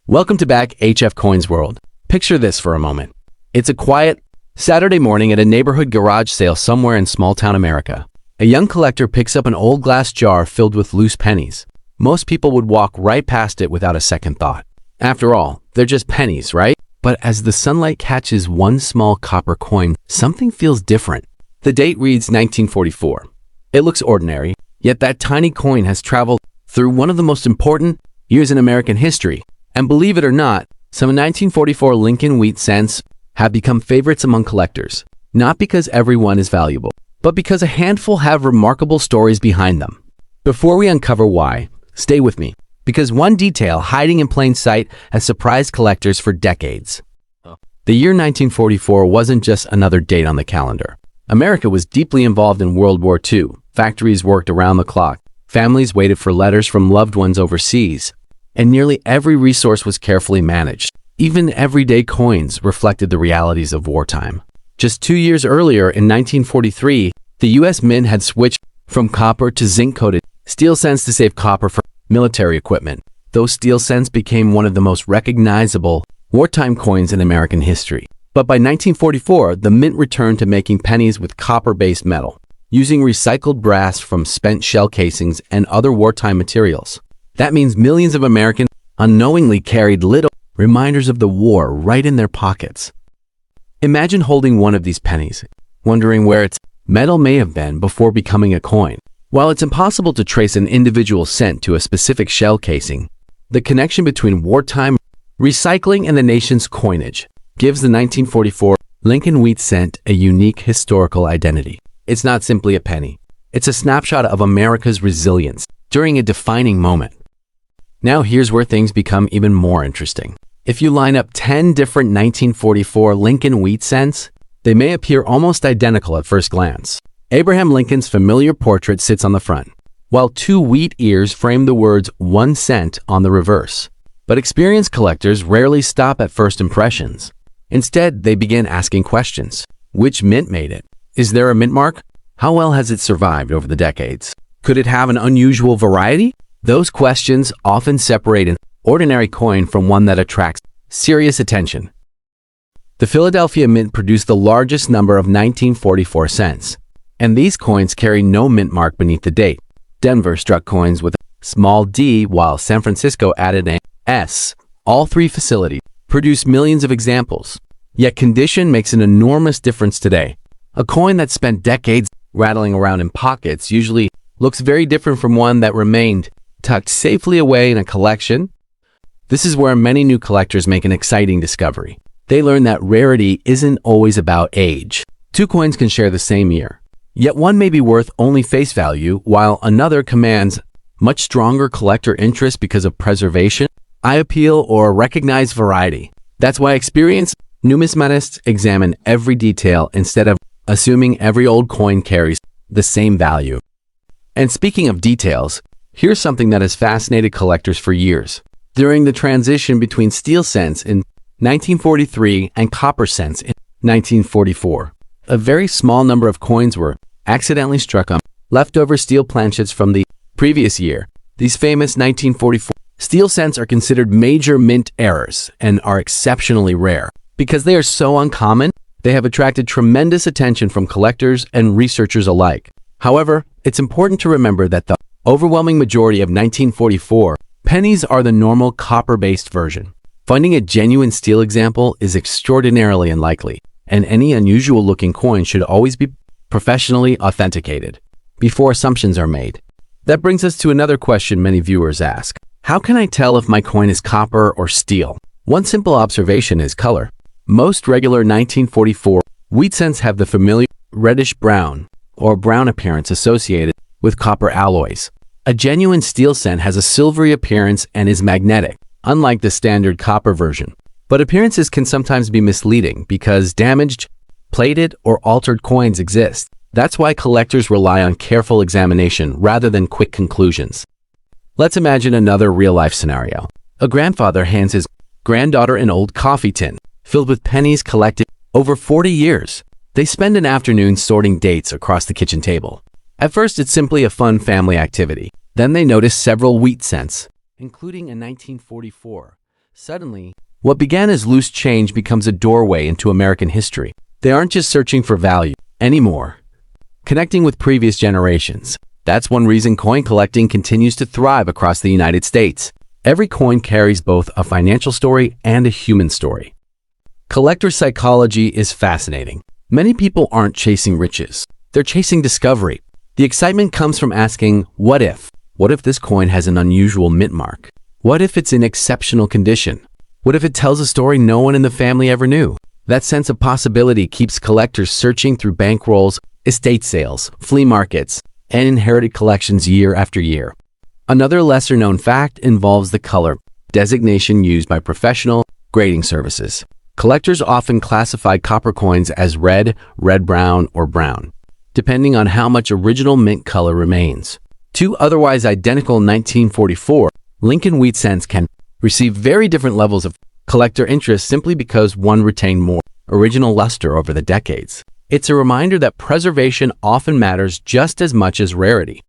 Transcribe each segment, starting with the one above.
Welcome to back HF Coins World. Picture this for a moment. It's a quiet Saturday morning at a neighborhood garage sale somewhere in small-town America. A young collector picks up an old glass jar filled with loose pennies. Most people would walk right past it without a second thought. After all, they're just pennies, right? But as the sunlight catches one small copper coin, something feels different. The date reads 1944. It looks ordinary, yet that tiny coin has traveled through one of the most important years in American history. And believe it or not, some 1944 Lincoln wheat cents have become favorites among collectors, not because everyone is valuable, but because a handful have remarkable stories behind them. Before we uncover why, stay with me, because one detail hiding in plain sight has surprised collectors for decades. The year 1944 wasn't just another date on the calendar. America was deeply involved in World War II. Factories worked around the clock. Families waited for letters from loved ones overseas. And nearly every resource was carefully managed. Even everyday coins reflected the realities of wartime. Just 2 years earlier, in 1943, the U.S. Mint had switched from copper to zinc-coated steel cents to save copper for military equipment. Those steel cents became one of the most recognizable wartime coins in American history. But by 1944, the Mint returned to making pennies with copper-based metal, using recycled brass from spent shell casings and other wartime materials. That means millions of Americans unknowingly carried little reminders of the war right in their pockets. Imagine holding one of these pennies, wondering where its metal may have been before becoming a coin. While it's impossible to trace an individual cent to a specific shell casing, the connection between wartime recycling and the nation's coinage gives the 1944 Lincoln wheat cent a unique historical identity. It's not simply a penny. It's a snapshot of America's resilience during a defining moment. Now here's where things become even more interesting. If you line up 10 different 1944 Lincoln wheat cents, they may appear almost identical at first glance. Abraham Lincoln's familiar portrait sits on the front, while 2 wheat ears frame the words 1 cent on the reverse. But experienced collectors rarely stop at first impressions. Instead, they begin asking questions. Which mint made it? Is there a mint mark? How well has it survived over the decades? Could it have an unusual variety? Those questions often separate an ordinary coin from one that attracts serious attention. The Philadelphia Mint produced the largest number of 1944 cents, and these coins carry no mint mark beneath the date. Denver struck coins with a small d, while San Francisco added an S. All 3 facilities produce millions of examples, yet condition makes an enormous difference today. A coin that spent decades rattling around in pockets usually looks very different from one that remained tucked safely away in a collection. This is where many new collectors make an exciting discovery. They learn that rarity isn't always about age. 2 coins can share the same year, yet one may be worth only face value, while another commands much stronger collector interest because of preservation, eye appeal, or recognized variety. That's why experienced numismatists examine every detail instead of assuming every old coin carries the same value. And speaking of details, here's something that has fascinated collectors for years. During the transition between steel cents in 1943 and copper cents in 1944, a very small number of coins were accidentally struck on leftover steel planchets from the previous year. These famous 1944 steel cents are considered major mint errors and are exceptionally rare. Because they are so uncommon, they have attracted tremendous attention from collectors and researchers alike. However, it's important to remember that the overwhelming majority of 1944 pennies are the normal copper-based version. Finding a genuine steel example is extraordinarily unlikely, and any unusual-looking coin should always be professionally authenticated before assumptions are made. That brings us to another question many viewers ask. How can I tell if my coin is copper or steel? One simple observation is color. Most regular 1944 wheat cents have the familiar reddish-brown or brown appearance associated with copper alloys. A genuine steel cent has a silvery appearance and is magnetic, unlike the standard copper version. But appearances can sometimes be misleading because damaged, plated, or altered coins exist. That's why collectors rely on careful examination rather than quick conclusions. Let's imagine another real-life scenario. A grandfather hands his granddaughter an old coffee tin filled with pennies collected over 40 years. They spend an afternoon sorting dates across the kitchen table. At first, it's simply a fun family activity. Then they notice several wheat cents, including a 1944 Suddenly, what began as loose change becomes a doorway into American history. They aren't just searching for value anymore, connecting with previous generations. That's one reason coin collecting continues to thrive across the United States. Every coin carries both a financial story and a human story. Collector psychology is fascinating. Many people aren't chasing riches. They're chasing discovery. The excitement comes from asking, what if? What if this coin has an unusual mint mark? What if it's in exceptional condition? What if it tells a story no one in the family ever knew? That sense of possibility keeps collectors searching through bankrolls, estate sales, flea markets, and inherited collections year after year. Another lesser-known fact involves the color designation used by professional grading services. Collectors often classify copper coins as red, red-brown, or brown, depending on how much original mint color remains. Two otherwise identical 1944 Lincoln Wheat cents can receive very different levels of collector interest simply because one retained more original luster over the decades. It's a reminder that preservation often matters just as much as rarity.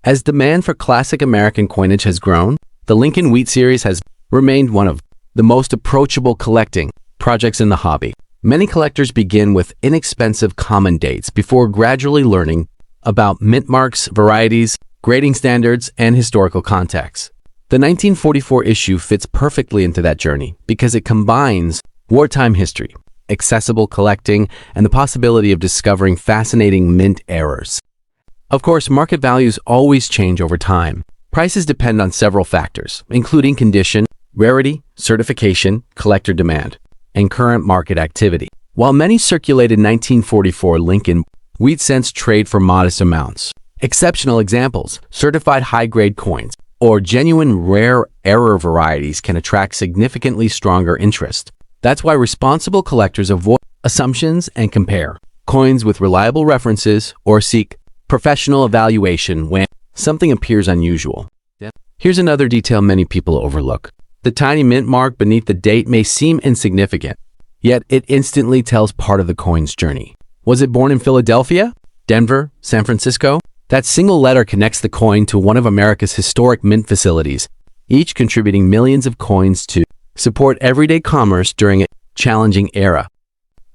As demand for classic American coinage has grown, the Lincoln Wheat series has remained one of the most approachable collecting projects in the hobby. Many collectors begin with inexpensive common dates before gradually learning about mint marks, varieties, grading standards, and historical context. The 1944 issue fits perfectly into that journey because it combines wartime history, accessible collecting, and the possibility of discovering fascinating mint errors. Of course, market values always change over time. Prices depend on several factors, including condition, rarity, certification, collector demand, and current market activity. While many circulated 1944 Lincoln Wheat cents trade for modest amounts, exceptional examples, certified high-grade coins, or genuine rare error varieties can attract significantly stronger interest. That's why responsible collectors avoid assumptions and compare coins with reliable references or seek professional evaluation when something appears unusual. Here's another detail many people overlook. The tiny mint mark beneath the date may seem insignificant, yet it instantly tells part of the coin's journey. Was it born in Philadelphia, Denver, San Francisco? That single letter connects the coin to one of America's historic mint facilities, each contributing millions of coins to support everyday commerce during a challenging era.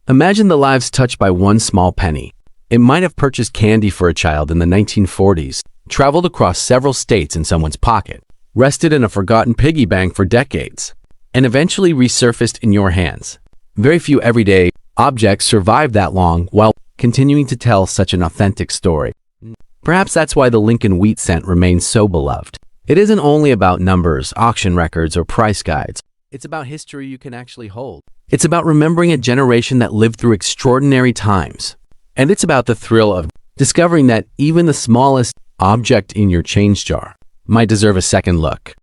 Imagine the lives touched by one small penny. It might have purchased candy for a child in the 1940s, traveled across several states in someone's pocket, rested in a forgotten piggy bank for decades, and eventually resurfaced in your hands. Very few everyday objects survive that long while continuing to tell such an authentic story. Perhaps that's why the Lincoln Wheat cent remains so beloved. It isn't only about numbers, auction records, or price guides. It's about history you can actually hold. It's about remembering a generation that lived through extraordinary times. And it's about the thrill of discovering that even the smallest object in your change jar might deserve a second look.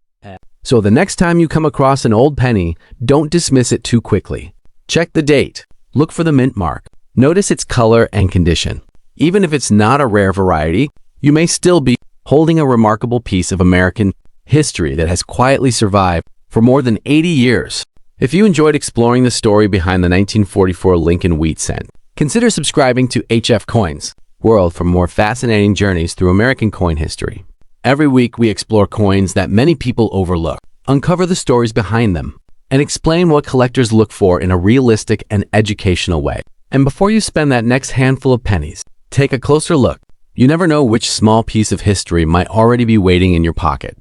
So the next time you come across an old penny, don't dismiss it too quickly. Check the date. Look for the mint mark. Notice its color and condition. Even if it's not a rare variety, you may still be holding a remarkable piece of American history that has quietly survived for more than 80 years. If you enjoyed exploring the story behind the 1944 Lincoln Wheat cent, consider subscribing to HF Coins World for more fascinating journeys through American coin history. Every week we explore coins that many people overlook, uncover the stories behind them, and explain what collectors look for in a realistic and educational way. And before you spend that next handful of pennies, take a closer look. You never know which small piece of history might already be waiting in your pocket.